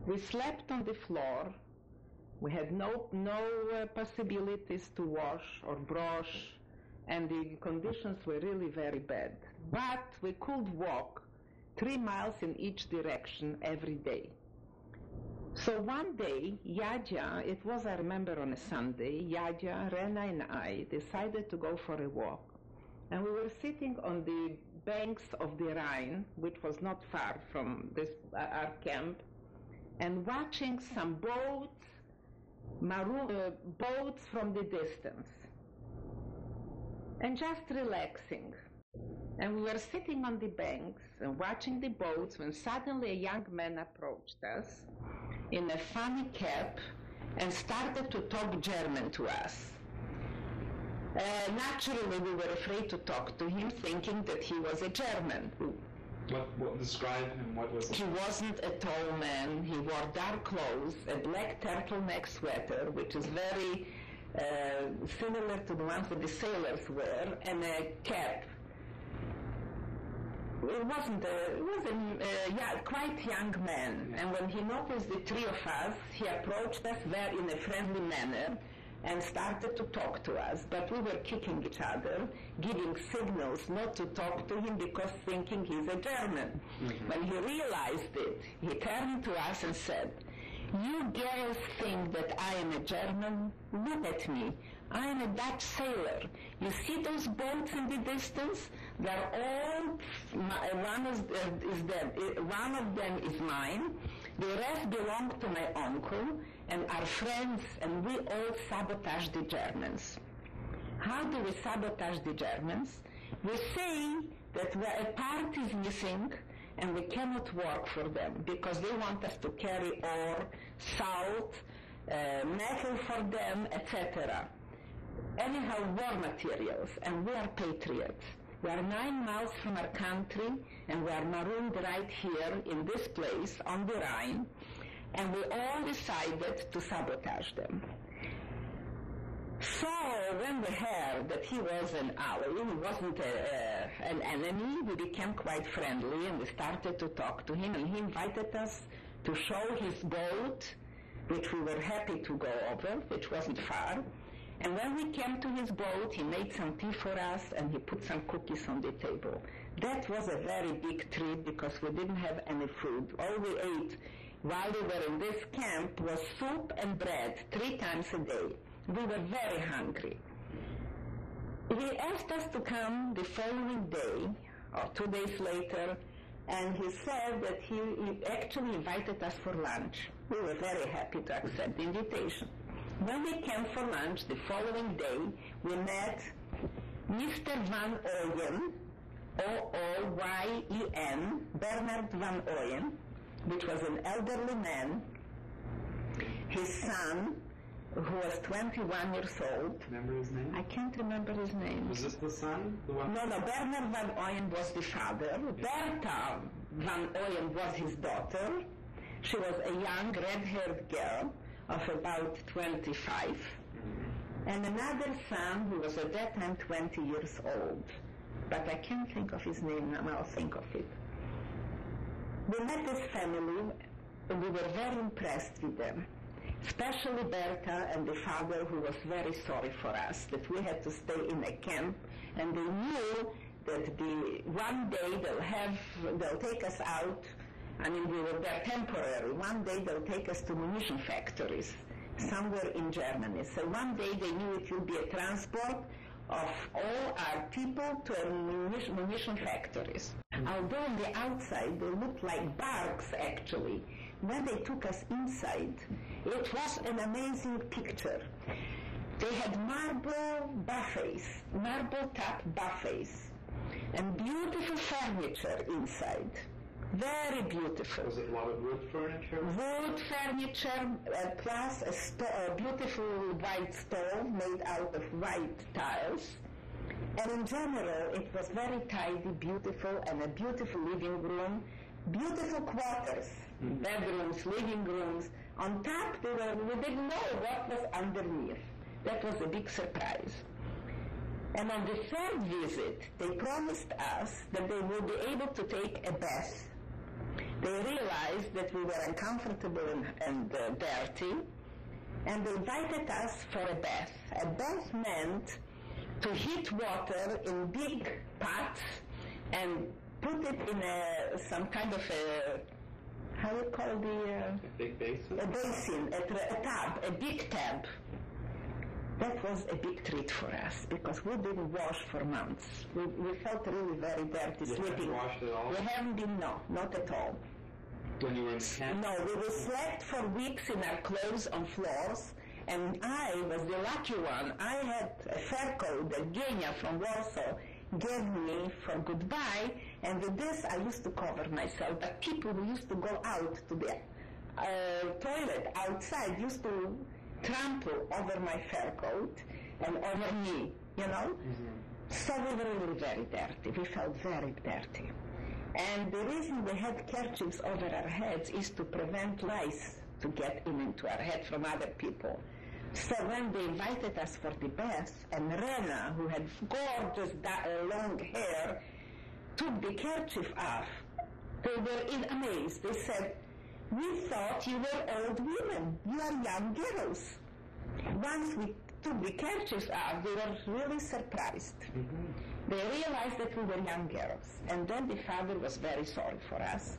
We slept on the floor. We had no possibilities to wash or brush, and the conditions were really very bad. But we could walk 3 miles in each direction every day. So one day, Jadzia, it was, I remember, on a Sunday, Jadzia, Rena and I decided to go for a walk. And we were sitting on the banks of the Rhine, which was not far from our camp, and watching some boats, boats from the distance, and just relaxing. And we were sitting on the banks and watching the boats when suddenly a young man approached us in a funny cap and started to talk German to us. Naturally, we were afraid to talk to him, thinking that he was a German. What described him? What was he? He wasn't a tall man. He wore dark clothes, a black turtleneck sweater, which is very similar to the ones that the sailors wear, and a cap. It was a quite young man. And when he noticed the three of us, he approached us very in a friendly manner and started to talk to us. But we were kicking each other, giving signals not to talk to him because thinking he's a German. Mm-hmm. When he realized it, he turned to us and said, "You girls think that I am a German? Look at me. I am a Dutch sailor. You see those boats in the distance? They're all, one of them is mine. The rest belong to my uncle and our friends, and we all sabotage the Germans." How do we sabotage the Germans? We say that a part is missing and we cannot work for them because they want us to carry ore, salt, metal for them, etc. Anyhow, war materials, and we are patriots. We are 9 miles from our country, and we are marooned right here in this place on the Rhine, and we all decided to sabotage them. So when we heard that he was an ally, he wasn't an enemy, we became quite friendly, and we started to talk to him, and he invited us to show his boat, which we were happy to go over, which wasn't far. And when we came to his boat, he made some tea for us and he put some cookies on the table. That was a very big treat because we didn't have any food. All we ate while we were in this camp was soup and bread 3 times a day. We were very hungry. He asked us to come the following day, or 2 days later, and he said that he actually invited us for lunch. We were very happy to accept the invitation. When we came for lunch the following day, we met Mr. Van Ooyen, O-O-Y-E-N, Bernard Van Ooyen, which was an elderly man. His son, who was 21 years old. Remember his name? I can't remember his name. Was this the son? No, Bernard Van Ooyen was the father. Bertha Van Ooyen was his daughter. She was a young red-haired girl of about 25, and another son who was at that time 20 years old. But I can't think of his name now, I'll think of it. We met this family, and we were very impressed with them, especially Bertha and the father, who was very sorry for us, that we had to stay in a camp, and they knew that one day they'll take us out. I mean, we were there temporarily. One day they'll take us to munition factories somewhere in Germany. So one day they knew it would be a transport of all our people to munition factories. Although on the outside they looked like barges actually, when they took us inside, it was an amazing picture. They had marble top buffets, and beautiful furniture inside. Very beautiful. Was it a lot of wood furniture? Wood furniture, plus a beautiful white stove made out of white tiles. And in general, it was very tidy, beautiful, and a beautiful living room, beautiful quarters, bedrooms, living rooms. On top, we didn't know what was underneath. That was a big surprise. And on the 3rd visit, they promised us that they would be able to take a bath. They realized that we were uncomfortable and dirty, and they invited us for a bath. A bath meant to heat water in big pots and put it in some kind of a, how you call A big basin? a basin, a tub, a big tub. That was a big treat for us because we didn't wash for months. We felt really very dirty, You sleeping. haven't washed at all? We haven't been, no, not at all. When you were in camp? No, we slept for weeks in our clothes on floors, and I was the lucky one. I had a fur coat that Genia from Warsaw gave me for goodbye, and with this I used to cover myself. But people who used to go out to the toilet outside used to trample over my fur coat and over me, you know? Mm-hmm. So we were really very dirty. We felt very dirty. And the reason we had kerchiefs over our heads is to prevent lice to get into our head from other people. So when they invited us for the bath, and Rena, who had gorgeous long hair, took the kerchief off, they were amazed. They said, "We thought you were old women. You are young girls." Once we took the kerchiefs off, they were really surprised. Mm-hmm. They realized that we were young girls, and then the father was very sorry for us.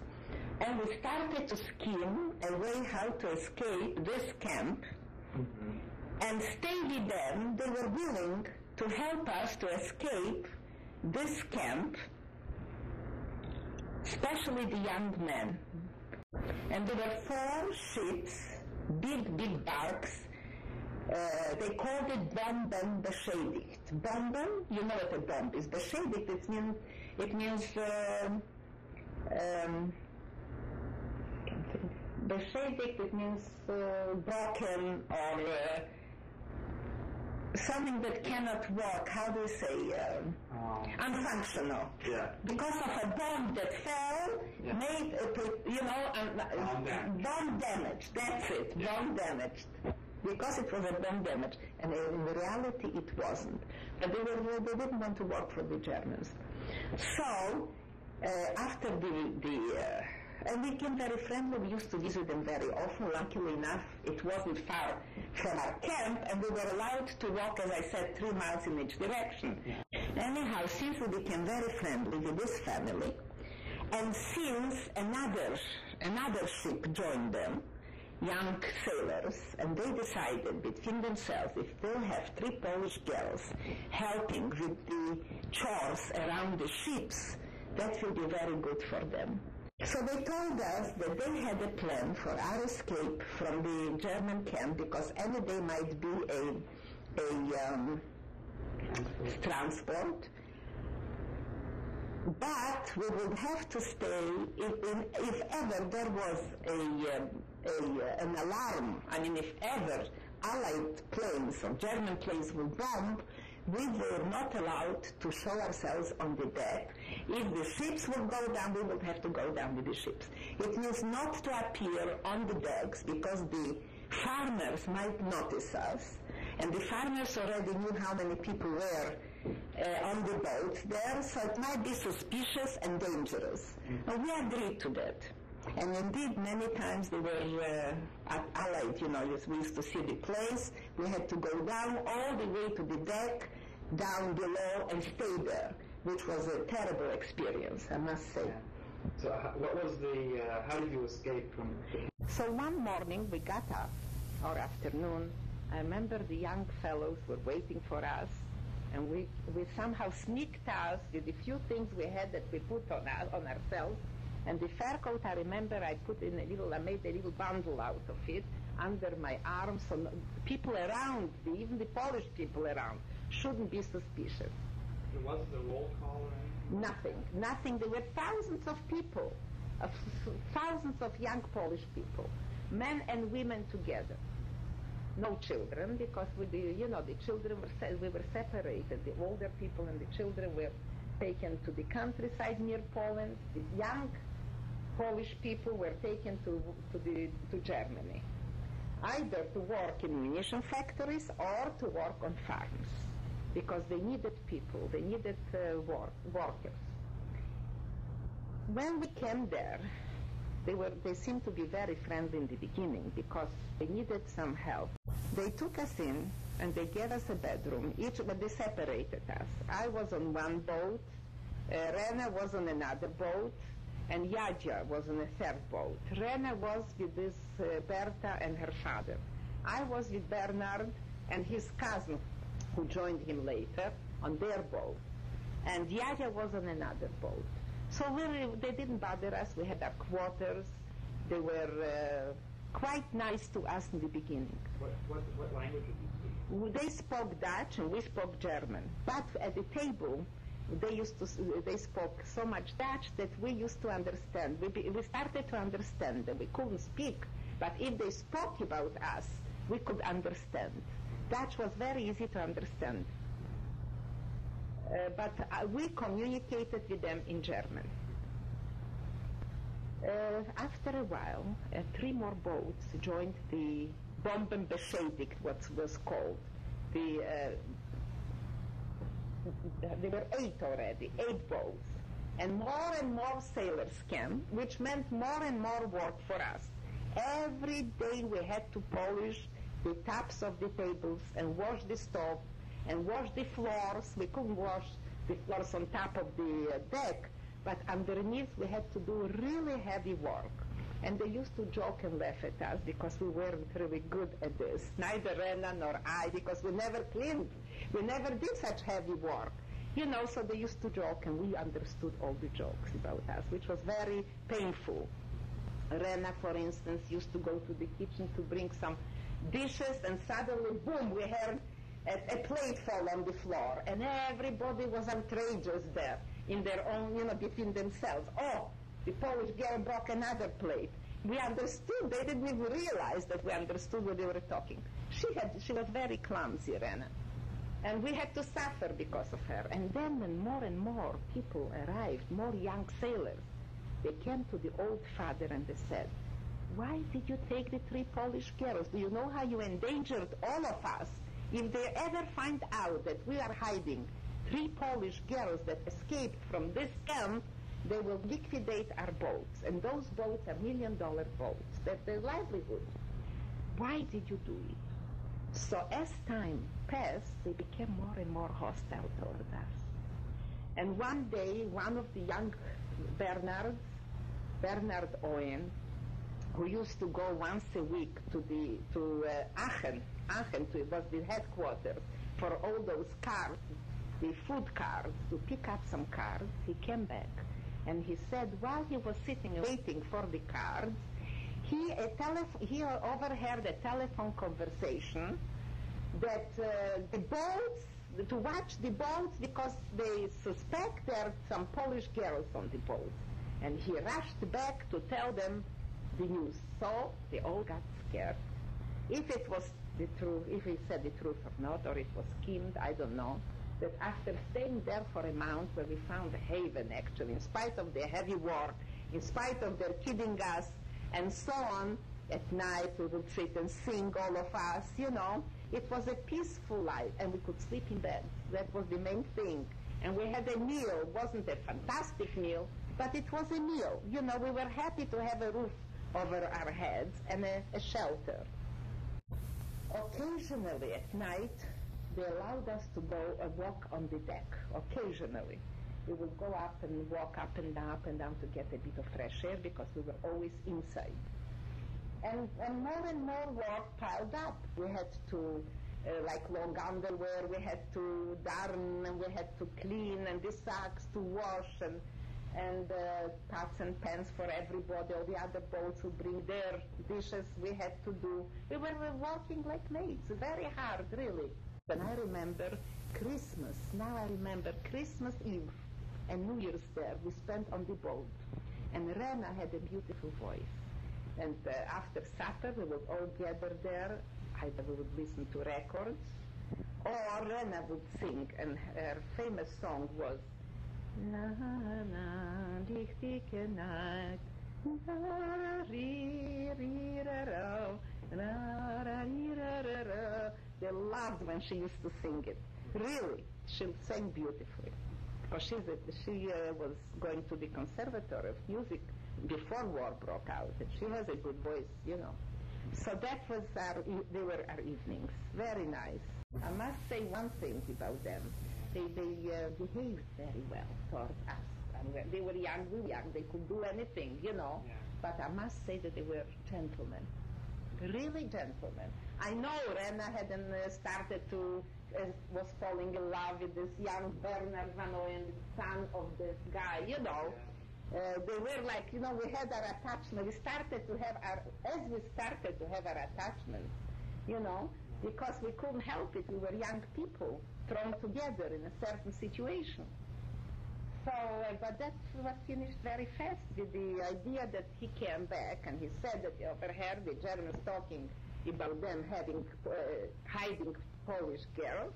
And we started to scheme a way how to escape this camp and stay with them. They were willing to help us to escape this camp, especially the young men. And there were 4 ships, big barks. They called it bomben beschädigt. Bomben, you know what a bomb is. Beschädigt, it means beschädigt, it means broken or something that cannot work. How do you say? Unfunctional. Yeah. Because of a bomb that fell, Yeah. made, bomb damage. That's it, Yeah. bomb damaged. Because it was a bomb damage, and in reality it wasn't. But they didn't want to work for the Germans. So after and we became very friendly. We used to visit them very often. Luckily enough, it wasn't far from our camp, and we were allowed to walk, as I said, 3 miles in each direction. Yeah. Anyhow, since we became very friendly with this family, and since another ship joined them, young sailors, and they decided between themselves if they'll have 3 Polish girls helping with the chores around the ships, that will be very good for them. So they told us that they had a plan for our escape from the German camp because any day might be a transport, but we would have to stay if ever there was an alarm. I mean, if ever Allied planes or German planes would bomb, we were not allowed to show ourselves on the deck. If the ships would go down, we would have to go down with the ships. It means not to appear on the decks because the farmers might notice us, and the farmers already knew how many people were on the boat there, so it might be suspicious and dangerous. And we agreed to that. And indeed, many times they were Allied, we used to see the place. We had to go down all the way to the deck, down below, and stay there, which was a terrible experience, I must say. So what was how did you escape from? So one morning we got up, or afternoon. I remember the young fellows were waiting for us, and we somehow sneaked out with the few things we had that we put on ourselves. And the fur coat, I remember I made a little bundle out of it under my arm, so people around, even the Polish people around, shouldn't be suspicious. There wasn't a roll call or anything? Nothing. There were thousands of people, thousands of young Polish people, men and women together. No children, because the children we were separated. The older people and the children were taken to the countryside near Poland. The young Polish people were taken to Germany, either to work in munition factories or to work on farms, because they needed people, they needed workers. When we came there, They seemed to be very friendly in the beginning because they needed some help. They took us in and they gave us a bedroom, but they separated us. I was on one boat, Rena was on another boat, and Jadzia was on a third boat. Rena was with this Berta and her father. I was with Bernard and his cousin, who joined him later, on their boat. And Jadzia was on another boat. So they didn't bother us. We had our quarters. They were quite nice to us in the beginning. What language did you speak? They spoke Dutch and we spoke German. But at the table, they spoke so much Dutch that we used to understand. We started to understand them. We couldn't speak, but if they spoke about us, we could understand. Dutch was very easy to understand. But we communicated with them in German. After a while, 3 more boats joined the Bombenbeschädigt, what was called. There were 8 already, 8 boats. And more sailors came, which meant more and more work for us. Every day we had to polish the tops of the tables and wash the stove and wash the floors. We couldn't wash the floors on top of the deck, but underneath we had to do really heavy work. And they used to joke and laugh at us because we weren't really good at this. Neither Rena nor I, because we never cleaned. We never did such heavy work. You know, so they used to joke, and we understood all the jokes about us, which was very painful. Rena, for instance, used to go to the kitchen to bring some dishes, and suddenly, boom, we heard a plate fall on the floor, and everybody was outrageous there in their own, between themselves. Oh, the Polish girl broke another plate. We understood. They didn't even realize that we understood what they were talking. She was very clumsy, Rena. And we had to suffer because of her. And then when more and more people arrived, more young sailors, they came to the old father and they said, "Why did you take the 3 Polish girls? Do you know how you endangered all of us? If they ever find out that we are hiding 3 Polish girls that escaped from this camp, they will liquidate our boats. And those boats are $1 million boats. That's their livelihood. Why did you do it?" So as time passed, they became more and more hostile toward us. And one day, one of the young Bernard Owen, who used to go once a week to Aachen was the headquarters for all those cards, the food cards, to pick up some cards, he came back. And he said, while he was sitting waiting for the cards, he overheard a telephone conversation that the boats, to watch the boats because they suspect there are some Polish girls on the boats. And he rushed back to tell them the news. So they all got scared. If it was the truth, if he said the truth or not, or it was skimmed, I don't know. That after staying there for a month, where we found a haven actually, in spite of the heavy work, in spite of their kidding us, and so on, at night we would sit and sing, all of us, It was a peaceful life, and we could sleep in bed. That was the main thing. And we had a meal. It wasn't a fantastic meal, but it was a meal. We were happy to have a roof over our heads and a shelter. Occasionally at night, they allowed us to go and walk on the deck. Occasionally. We would go up and walk up and down to get a bit of fresh air because we were always inside. And more work piled up. We had to, like long underwear, we had to darn, and we had to clean, and the sacks to wash, and pots and pans for everybody. All the other boats would bring their dishes. We had to do. We were working like maids, very hard, really. And I remember Christmas. Now I remember Christmas Eve and New Year's there. We spent on the boat. And Rena had a beautiful voice. And after supper, we would all gather there. Either we would listen to records, or Rena would sing. And her famous song was, "Na na, lichtige Nacht, na ri ri ra ra, na ra ri ra ra ra." They loved when she used to sing it. Really, she sang beautifully. because she was going to the Conservatory of Music before war broke out, and she has a good voice, you know. So that was they were our evenings. Very nice. I must say one thing about them. They behaved very well toward us. And they were young, we were young. They could do anything, you know. Yeah. But I must say that they were gentlemen. Really gentlemen. I know Rena hadn't started to, was falling in love with this young Bernard Van Ooyen, son of this guy, you know. They were like, you know, we had our attachment. As we started to have our attachment, you know, because we couldn't help it. We were young people thrown together in a certain situation. So, but that was finished very fast with the idea that he came back and he said that he overheard the Germans talking about them hiding Polish girls.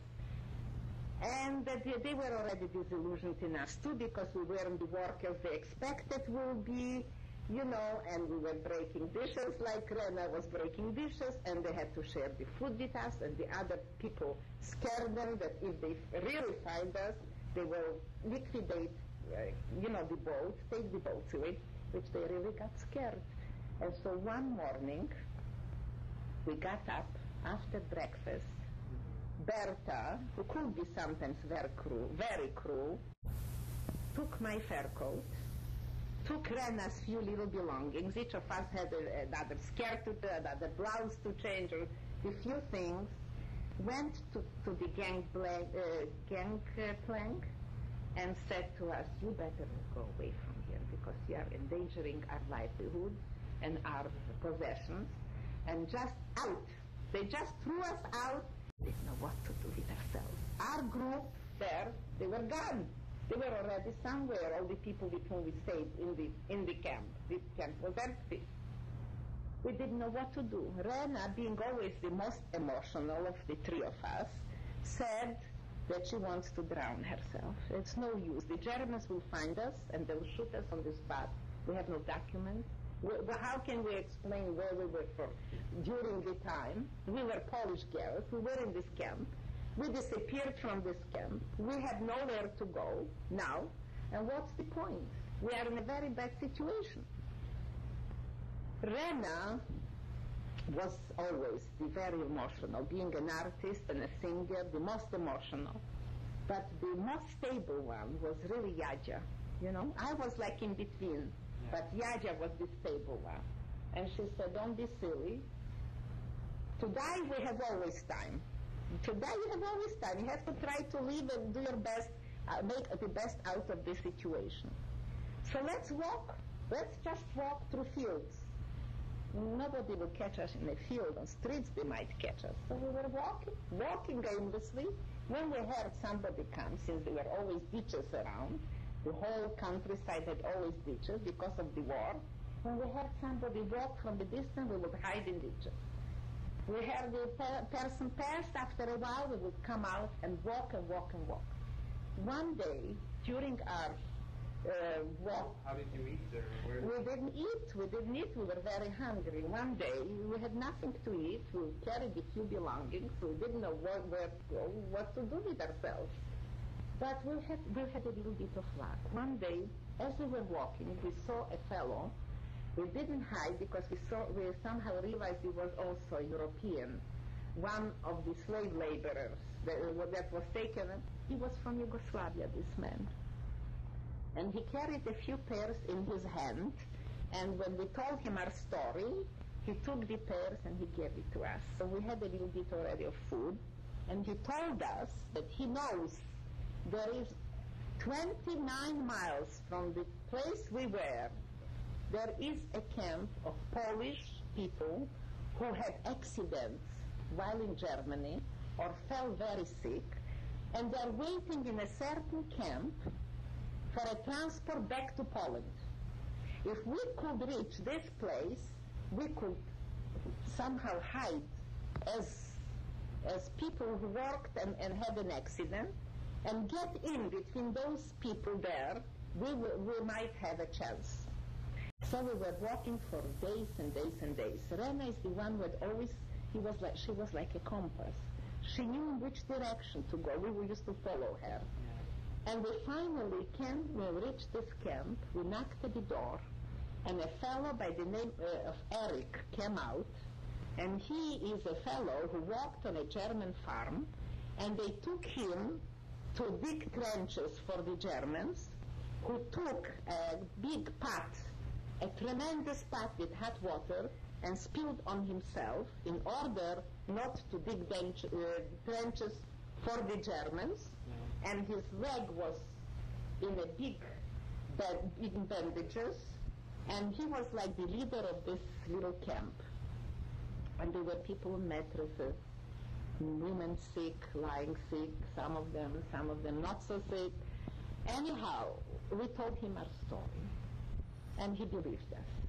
And that they were already disillusioned in us too, because we weren't the workers they expected we would be, you know, and we were breaking dishes like Rena was breaking dishes, and they had to share the food with us, and the other people scared them that if they really find us, they will liquidate, you know, the boat, take the boat away, which they really got scared. And so one morning, we got up after breakfast. Berta, who could be sometimes very cruel, took my fur coat, took Rena's few little belongings. Each of us had another skirt, another blouse to change, or a few things, went to the gangplank and said to us, you better go away from here because you are endangering our livelihood and our possessions, and just out. They just threw us out. They didn't know what to do with ourselves. Our group there, they were gone. They were already somewhere, all the people with whom we stayed in the camp. The camp was empty. We didn't know what to do. Rena, being always the most emotional of the three of us, said that she wants to drown herself. It's no use. The Germans will find us and they'll shoot us on the spot. We have no documents. How can we explain where we were from during the time? We were Polish girls. We were in this camp. We disappeared from this camp. We had nowhere to go now. And what's the point? We are in a very bad situation. Rena was always very emotional, being an artist and a singer, the most emotional. But the most stable one was really Jadzia. You know, I was like in between. But Jadzia was the stable one. And she said, don't be silly. To die, we have always time. To die, you have always time. You have to try to live and do your best, make the best out of the situation. So let's walk. Let's just walk through fields. Nobody will catch us in a field. On streets, they might catch us. So we were walking aimlessly. When we heard somebody come, since there were always ditches around, the whole countryside had always ditches because of the war. When we heard somebody walk from the distance, we would hide in ditches. We heard the person pass. After a while, we would come out and walk and walk and walk. One day, during our walk... How did you eat there? We didn't eat. We were very hungry. One day, we had nothing to eat. We carried a few belongings. We didn't know where to go, what to do with ourselves. But we had a little bit of luck. One day, as we were walking, we saw a fellow. We didn't hide because we somehow realized he was also European, one of the slave laborers that was taken. He was from Yugoslavia, this man. And he carried a few pears in his hand, and when we told him our story, he took the pears and he gave it to us. So we had a little bit already of food, and he told us that he knows there is 29 miles from the place we were, there is a camp of Polish people who had accidents while in Germany or fell very sick, and they're waiting in a certain camp for a transport back to Poland. If we could reach this place, we could somehow hide as people who worked and had an accident, and get in between those people there, we might have a chance. So we were walking for days and days and days. Rena is the one who had always, she was like a compass. She knew in which direction to go. We used to follow her. And we finally reached this camp. We knocked at the door, and a fellow by the name of Eric came out, and he is a fellow who worked on a German farm, and they took him to dig trenches for the Germans, who took a big pot, a tremendous pot with hot water, and spilled on himself in order not to dig trenches for the Germans, and his leg was in a big bandages, and he was like the leader of this little camp. And there were people in mattresses, women sick, lying sick, some of them not so sick. Anyhow, we told him our story, and he believed us.